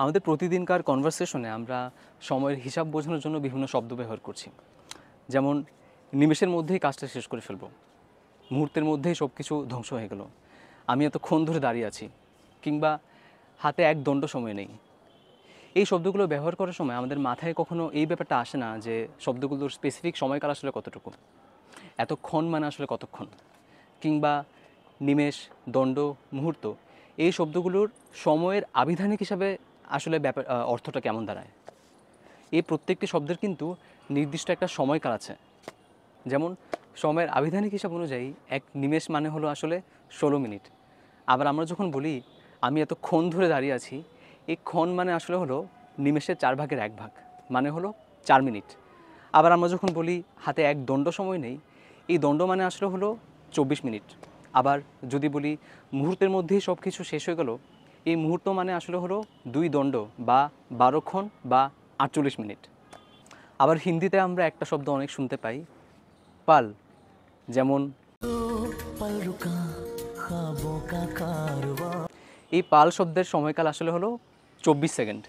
আমাদের প্রতিদিনকার কনভারসেশনে আমরা সময়ের হিসাব বোঝানোর জন্য বিভিন্ন শব্দ ব্যবহার করছি। যেমন নিমেষের মধ্যেই কাজটা শেষ করে ফেলবো, মুহূর্তের মধ্যেই সব কিছু ধ্বংস হয়ে গেল, আমি এতক্ষণ ধরে দাঁড়িয়ে আছি, কিংবা হাতে এক দণ্ড সময় নেই। এই শব্দগুলো ব্যবহার করার সময় আমাদের মাথায় কখনো এই ব্যাপারটা আসে না যে শব্দগুলোর স্পেসিফিক সময়কাল আসলে কতটুকু, এতক্ষণ মানে আসলে কতক্ষণ, কিংবা নিমেষ, দণ্ড, মুহূর্ত, এই শব্দগুলোর সময়ের আবিধানিক হিসাবে আসলে অর্থটা কেমন দাঁড়ায়। এই প্রত্যেকটি শব্দের কিন্তু নির্দিষ্ট একটা সময়কাল আছে। যেমন সময়ের আবিধানিক হিসাব অনুযায়ী এক নিমেষ মানে হলো আসলে 16 মিনিট। আবার আমরা যখন বলি আমি এতক্ষণ ধরে দাঁড়িয়ে আছি, এই ক্ষণ মানে আসলে হলো নিমেষের 1/4 মানে হলো 4 মিনিট। আবার আমরা যখন বলি হাতে এক দণ্ড সময় নেই, এই দণ্ড মানে আসলে হলো 24 মিনিট। আবার যদি বলি মুহূর্তের মধ্যেই সব কিছু শেষ হয়ে গেল, এই মুহূর্ত মানে আসলে হলো 2 দণ্ড বা 12 ক্ষণ বা 48 মিনিট। আবার হিন্দিতে আমরা একটা শব্দ অনেক শুনতে পাই, পাল। যেমন এই পাল শব্দের সময়কাল আসলে হলো 24 সেকেন্ড।